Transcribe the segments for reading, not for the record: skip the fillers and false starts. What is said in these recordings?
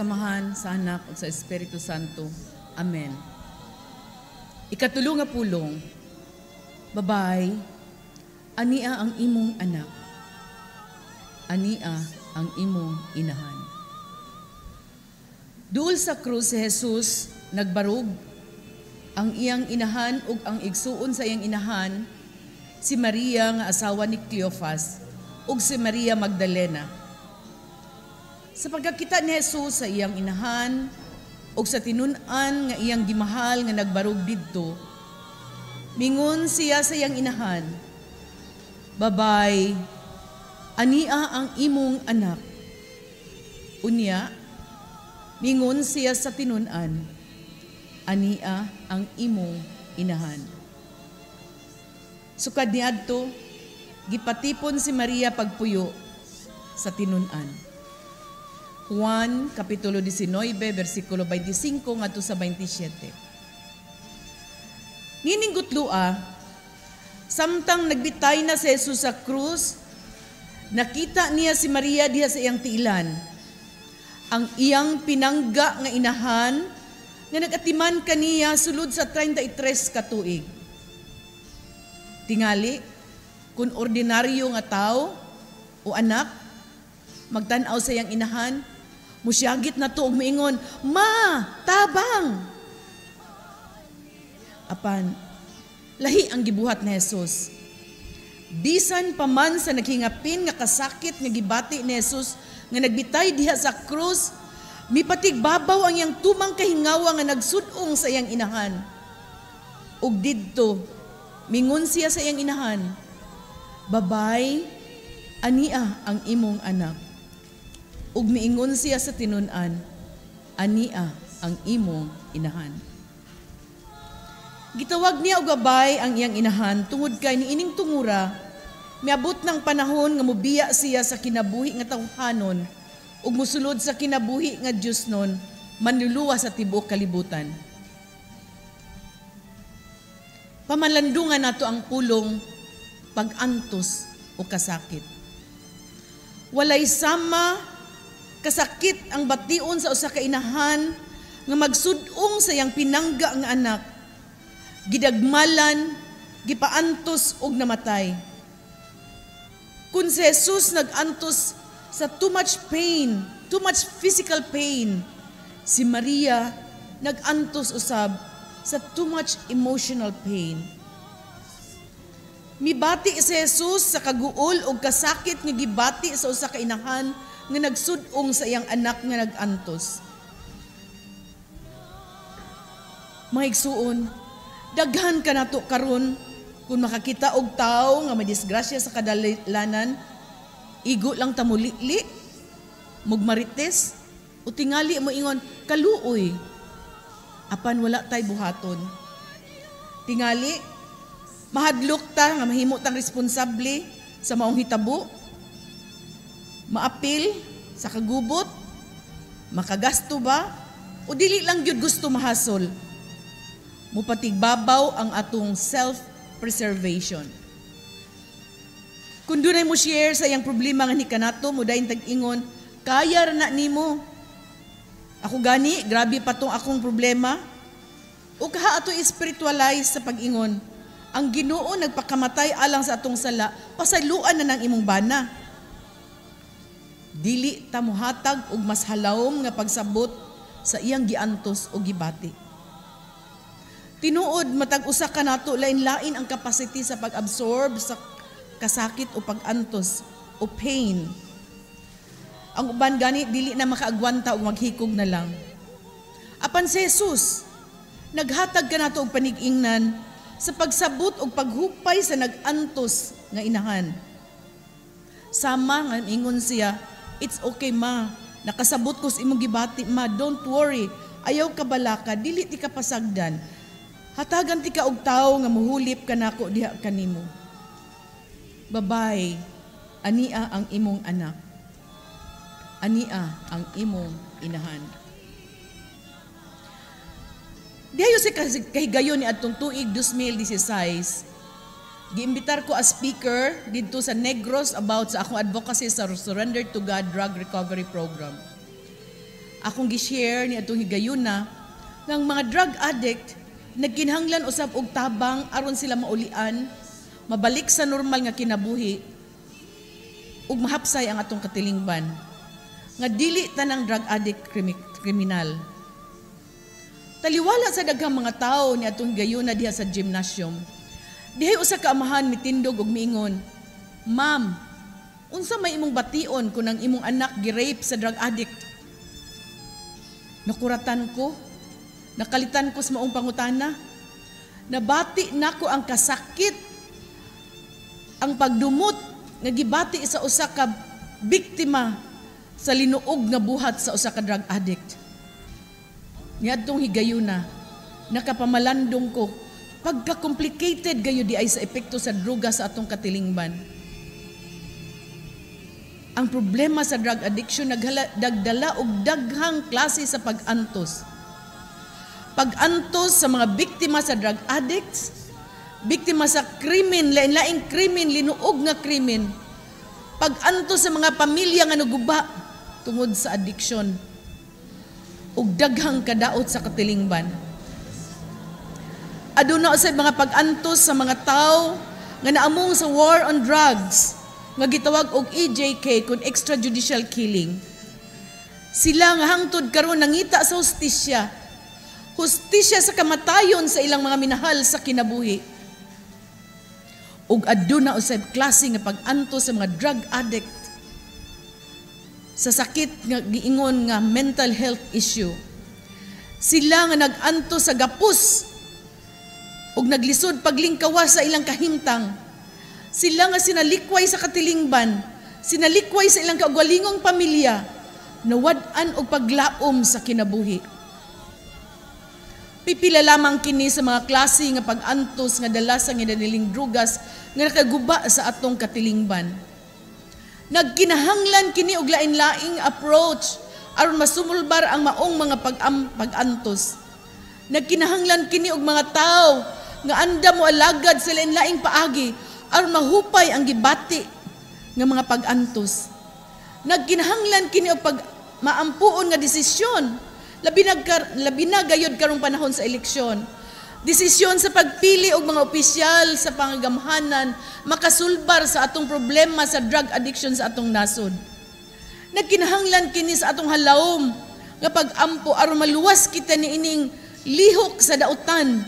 kasamahan sa Anak ug sa Espiritu Santo. Amen. Ikatulo nga pulong, Babay, ania ang imong anak, ania ang imong inahan. Duol sa krus si Jesus nagbarug ang iyang inahan ug ang igsuon sa iyang inahan si Maria nga asawa ni Cleophas ug si Maria Magdalena. Sa pagkakita ni Jesus sa iyang inahan ug sa tinun-an nga iyang gimahal nga nagbarug didto, mingon siya sa iyang inahan, Babay, ania ang imong anak. Unya, mingon siya sa tinun-an, ania ang imong inahan. Sukad niadto, gipatipon si Maria pagpuyo sa tinun-an. Juan, Kapitulo 19, versikulo 25 ngadto sa 27. Nining gutlua, samtang nagbitay na si Jesus sa krus, nakita niya si Maria diha sa iyang tiilan, ang iyang pinangga nga inahan nga nagatiman kaniya sulod sa 33 ka tuig. Tingali, kung ordinaryo nga tao o anak, magtanaw sa iyang inahan, musyagit na to og moingon, Ma, tabang! Apan, lahi ang gibuhat ni Jesus. Bisan pa man sa naghingapin nga kasakit nga gibati ni Jesus nga nagbitay diha sa krus, mipatigbabaw ang iyang tumang kahingawa nga nagsud-ong sa iyang inahan. Ug didto, mingon siya sa iyang inahan, Babay, ania ang imong anak. Ug miingon siya sa tinun-an, ania ang imong inahan. Gitawag niya og babay ang iyang inahan tungod kay niining tungura, miabot ng panahon nga mobiya siya sa kinabuhi nga tawhanon ug mosulod sa kinabuhi nga Diosnon, manluluwa sa tibuok kalibutan. Pamalandungan nato ang pulong pag-antos o kasakit. Walay sama kasakit ang bation sa usa ka inahan nga magsud-ong sa iyang pinangga nga anak, gidagmalan, gipaantos og namatay. Kung si Jesus nag-antos sa too much pain, too much physical pain, si Maria nag-antos usab sa too much emotional pain. Mibati si Jesus sa kaguol og kasakit nga gibati sa usa ka inahan nga nagsud-ong sa iyang anak nga nag-antos. Mga igsuon, daghan ka nato karon kung makakita og tawo nga madisgrasya sa kadalanan, igo lang ta mulili, mugmarites, o tingali mo ingon, kaluoy, apan wala tay buhaton. Tingali, mahadlok ta nga mahimo tang responsable sa maong hitabo, maapil sa kagubot, makagasto ba, o dili lang gyud gusto mahasol. Mupatigbabaw ang atong self-preservation. Kung dunay mo share sa iyang problema nga nikanato, mo dayon tag-ingon, kaya ra na nimo. Ako gani, grabe pa tong akong problema. O kaha ato spiritualize sa pag-ingon, ang Ginoo nagpakamatay alang sa atong sala, pasaluan na ng imong bana. Dili ta mohatag og mas halawom nga pagsabot sa iyang giantos o gibati. Tinuod matag usa ka nato lain-lain ang capacity sa pag-absorb sa kasakit o pag-antos o pain. Ang uban gani dili na makaagwanta o maghikog na lang. Apan si Jesus naghatag ka nato og panig-ingnan sa pagsabot og paghupay sa nag-antos nga inahan. Sama nga ingon siya, it's okay ma, nakasabot ko sa imong gibati ma, don't worry, ayaw ka balaka, dili ti ka pasagdan. Hatagan ti ka og tawo nga muhulip kanako diha kanimo. Babay, ania ang imong anak. Ania ang imong inahan. Dihayo si kahigayon ni atong tuig 2016. Giimbitar ko as speaker dito sa Negros about sa akong advocacy sa Surrender to God Drug Recovery Program. akong gi-share ni atong higayuna ng mga drug addict nagkinahanglan usab og tabang aron sila maulian, mabalik sa normal nga kinabuhi ug mahapsay ang atong katilingban. Nga dili tanang drug addict kriminal. Taliwala sa daghang mga tao ni atong higayuna diha sa gymnasium. Dihay usa ka amahan mitindog og miingon, "Ma'am, unsa may imong bation kung ang imong anak gi-rape sa drug addict?" Nakuratan ko, nakalitan ko sa maong pangutana. Nabati nako ang kasakit, ang pagdumot nga gibati sa usa ka biktima sa linuog nga buhat sa usa ka drug addict. Niadtong higayuna, nakapamalandong ko, pagka-complicated gayo di ay sa epekto sa droga sa atong katilingban. Ang problema sa drug addiction nagdala og daghang klase sa pag-antos. Pag-antos sa mga biktima sa drug addicts, biktima sa krimen, lain-laing krimen, linuog nga krimen. Pag-antos sa mga pamilya nga naguba tungod sa addiction. Ug daghang kadaot sa katilingban. Aduna usay mga pag-antos sa mga tao nga naamong sa war on drugs nga gitawag og EJK kun extrajudicial killing. Sila nga hangtod karon nangita sa hustisya. Hustisya sa kamatayon sa ilang mga minahal sa kinabuhi. Ug aduna usay klase nga pag-antos sa mga drug addict sa sakit nga giingon nga mental health issue. Sila nga nag-antos sa gapos ug naglisod paglingkawas sa ilang kahimtang. Sila nga sinalikway sa katilingban, sinalikway sa ilang kaugalingong pamilya, nawad-an og paglaom sa kinabuhi. Pipila lamang kini sa mga klase nga pag-antos nga dala sa ginaniling drugas nga nakaguba sa atong katilingban. Nagkinahanglan kini og lain-laing approach aron masumulbar ang maong mga pag-antos. Nagkinahanglan kini og mga tao nga andam mo alagad sa lain-laing paagi aron mahupay ang gibati nga mga pag-antos. Nagkinahanglan kini og maampuon nga desisyon labi na gayud karong panahon sa eleksyon. Desisyon sa pagpili og mga opisyal sa pangagamhanan makasulbar sa atong problema sa drug addiction sa atong nasod. Nagkinahanglan kini sa atong halawom nga pag-ampo aron maluwas kita niining lihok sa dautan,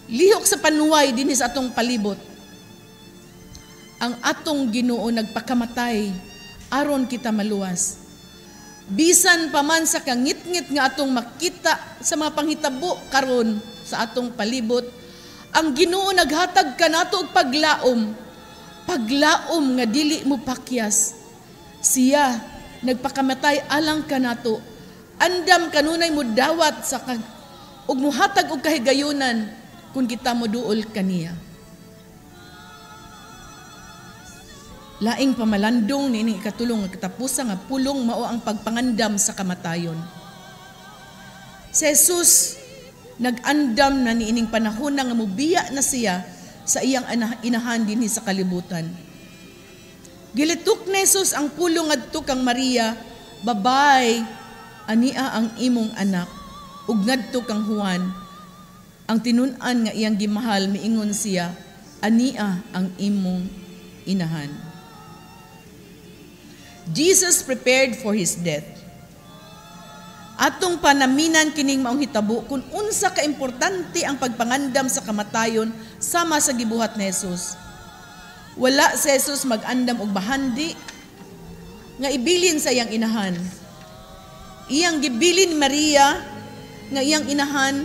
lihok sa panuway dinhi sa atong palibot. Ang atong Ginoo nagpakamatay aron kita maluwas. Bisan pa man sa kangit-ngit nga atong makita sa mga panghitabo karon sa atong palibot, ang Ginoo naghatag kanato og paglaom. Paglaom nga dili mo pakyas. Siya nagpakamatay alang kanato. Andam kanunay mo dawat sa ug muhatag og kahigayunan kung kita moduol kaniya. Laing pamalandong niining ikatulong nga katapusa nga pulong mao ang pagpangandam sa kamatayon. Si Jesus nag-andam na niining panahon nga mubiya na siya sa iyang inahan dinhi sa kalibutan. Gilitok ni Jesus ang pulong ngadto kang Maria, "Babay, ania ang imong anak." Ug ngadto kang Juan, ang tinun-an nga iyang gimahal miingon siya, "Ania ang imong inahan." Jesus prepared for his death. Atong panaminan kining maong hitabo kung unsa ka importante ang pagpangandam sa kamatayon sama sa gibuhat ni Jesus. Wala si Jesus mag-andam og bahandi nga ibilin sa iyang inahan. Iyang gibilin Maria nga iyang inahan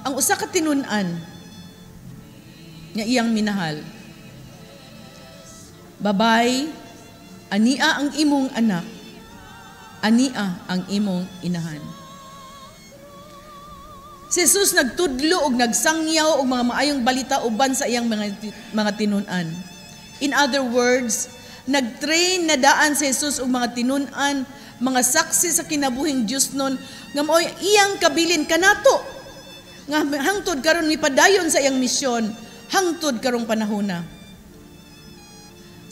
ang usa ka tinun-an nga iyang minahal. "Babay, ania ang imong anak, ania ang imong inahan." Si Jesus nagtudlo og nagsangyaw og mga maayong balita uban sa iyang mga tinun-an. In other words, nagtrain na daan si Jesus og mga tinun-an, mga saksi sa kinabuhing Dios nun nga maoy iyang kabilin kanato nga hangtod karon mipadayon sa iyang misyon hangtod karong panahona.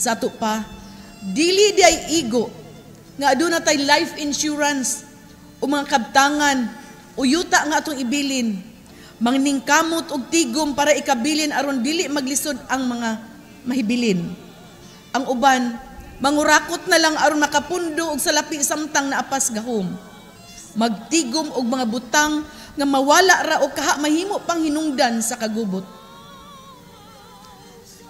Sa ato pa, dili day igo nga aduna tay life insurance o mga kabtangan, uyuta nga atong ibilin, mangningkamot og tigom para ikabilin aron dili maglisod ang mga mahibilin. Ang uban, mangurakot na lang aron makapundo og salapi samtang naapas gahom. Magtigom og mga butang nga mawala ra o kaha mahimo pang hinungdan sa kagubot.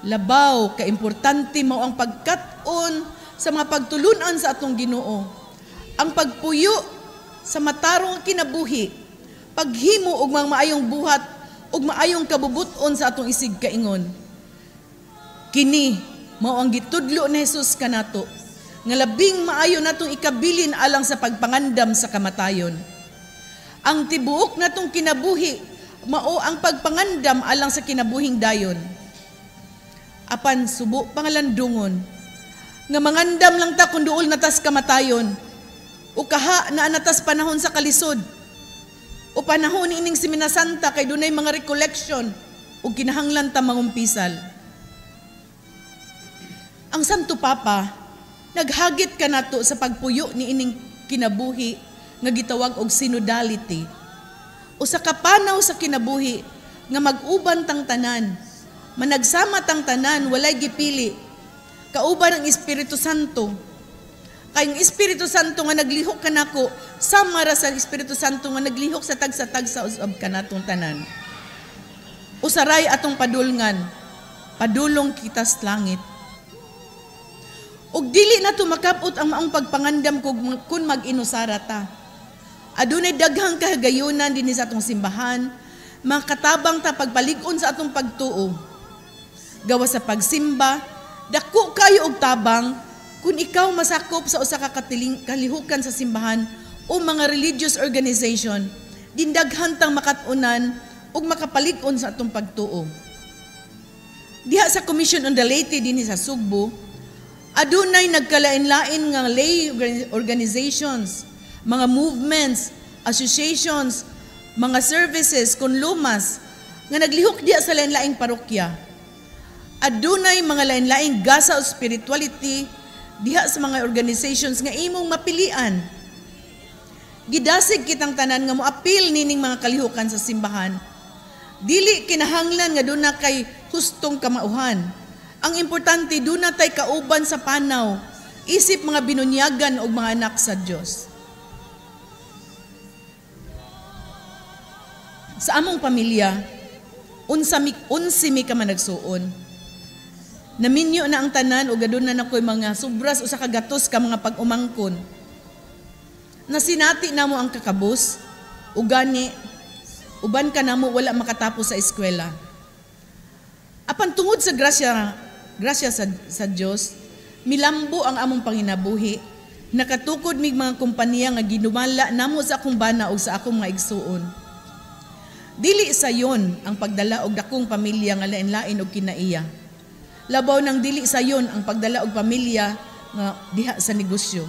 Labaw ka importante mao ang pagkat-on sa mga pagtulunan sa atong Ginoo. Ang pagpuyo sa matarong kinabuhi, paghimo og mga maayong buhat ug maayong kabubuton sa atong isig kaingon. Kini mao ang gitudlo ni Jesus kanato nga labing maayo natong ikabilin alang sa pagpangandam sa kamatayon. Ang tibuok natong kinabuhi mao ang pagpangandam alang sa kinabuhing dayon. Apan subo pangalandungon nga mangandam lang ta kun duol natas kamatayon o kaha na natas panahon sa kalisod o panahon ining Semana Santa kay dunay mga recollection o kinahanglan ta mangumpisal. Ang Santo Papa naghagit kanato sa pagpuyo ni ining kinabuhi nga gitawag og synodality o sa kapanaw sa kinabuhi nga mag-uban tang tanan, managsama tang tanan, walay gipili, kauban ang Espiritu Santo. Kay ang Espiritu Santo nga naglihok kanako, sama ra sa Espiritu Santo nga naglihok sa tagsa-tagsa usab kanatong tanan. Usaray atong padulngan, padulong kita sa langit. Ug dili na tumakapot ang maong pagpangandam kun mag-inusara ta. Adunay daghang kahigayunan dinhi sa atong simbahan, makatabang ta pagpalig-on sa atong pagtuo. Gawa sa pagsimba, dako kayo og tabang kung ikaw masakop sa usa ka kalihukan sa simbahan o mga religious organization, dindaghan tang makatunan ug makapalig-on sa atong pagtuo. Diha sa Commission on the Laity dinhi sa Sugbo, adunay nagkalain-lain nga lay organizations, mga movements, associations, mga services, kunlumas, nga naglihok diya sa lain-laing parokya. Adunay mga lain-laing gasa o spirituality diha sa mga organizations nga imong mapilian. Gidasig kitang tanan nga moapil nining mga kalihukan sa simbahan. Dili kinahanglan nga duna kay hustong kamauhan. Ang importante duna tay kauban sa panaw, isip mga binunyagan og mga anak sa Dios. Sa among pamilya, unsimi ka man nagsuon. Naminyo na ang tanan o gadon na nakoy mga sobras o sa kagatos ka mga pag-umangkon. Nasinati namo ang kakabus, ugani, uban ka namo wala makatapos sa eskwela. Apan tungod sa grasya sa Dios, milambo ang among panginabuhi, nakatukod mig mga kompanya nga ginumala namo sa akong bana o sa akong mga igsuon. Dili sayon ang pagdala og dakong pamilya nga lain-lain og kinaiya. Labaw nang dili sayon ang pagdala og pamilya nga diha sa negosyo.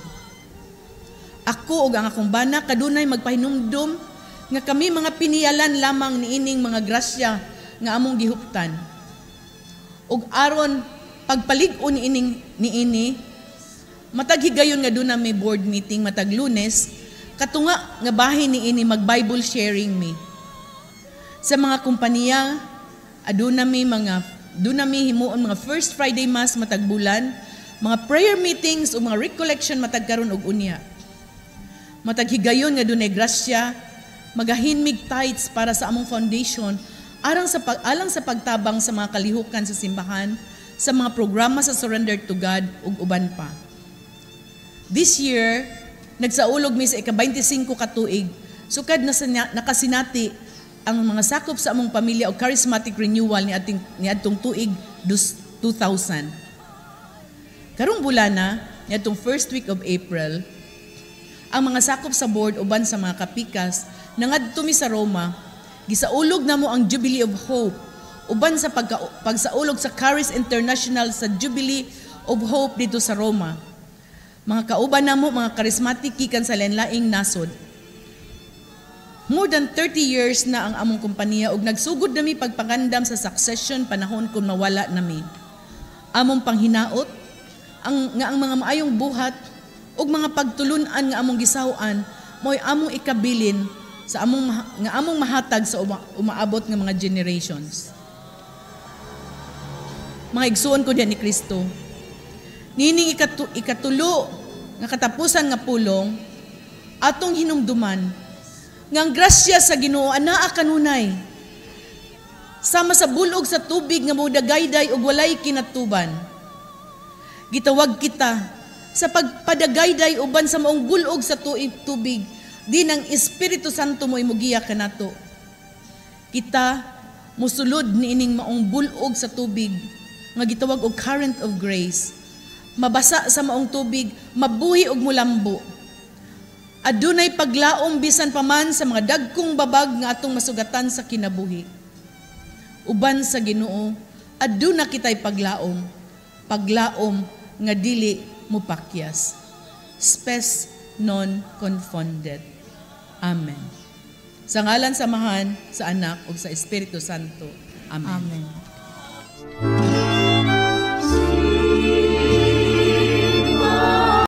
Ako ug ang akong bana kadunay magpahinumdom nga kami mga piniyalan lamang niining mga grasya nga among gihuptan. Ug aron pagpalig-on niini matag higayon nga duna may board meeting matag Lunes, katunga nga bahin niini mag Bible sharing me. Sa mga kompanya, aduna mi himuon mga first Friday mass matag bulan, mga prayer meetings o mga recollection matag karon og unya. Matag higayon nga dunay grasya, magahinmig tithes para sa among foundation alang sa pagtabang sa mga kalihukan sa simbahan, sa mga programa sa Surrender to God ug uban pa. This year, nagsaulog mi sa ika-25 ka tuig, sukad na nakasinati ang mga sakop sa among pamilya o charismatic renewal ni adtong tuig 2000. Karong bulana, ni adtong first week of April, ang mga sakop sa board uban sa mga kapikas nangadto mi sa Roma, gisaulog namo ang Jubilee of Hope uban sa pagsaulog sa Charis International sa Jubilee of Hope dito sa Roma. Mga kauban namo mga charismatic gikan sa lain-laing nasod. More than 30 years na ang among kompanya ug nagsugod nami pagpangandam sa succession panahon kung mawala nami. Among panghinaot ang mga maayong buhat ug mga pagtulunan nga among gisaw-an mo'y among ikabilin sa among mahatag sa umaabot nga mga generations. Mga igsuon ko diyan ni Kristo. Nining ikatulo nga katapusan nga pulong atong hinumduman nga ang grasya sa Ginoo anaa kanunay sama sa bulog sa tubig nga modagayday ug walay kinatuban. Gitawag kita sa pagpadagayday uban sa maong bulog sa tubig di ng Espiritu Santo mo imugiya kanato. Kita musulod niining maong bulog sa tubig nga gitawag og current of grace. Mabasa sa maong tubig, mabuhi og mulambo. Adunay paglaom bisan pa man sa mga dagkong babag nga atong masugatan sa kinabuhi. Uban sa Ginoo, aduna kitay paglaom. Paglaom nga dili mupakyas. Spes non confounded. Amen. Sa ngalan samahan sa Anak ug sa Espiritu Santo. Amen. Amen.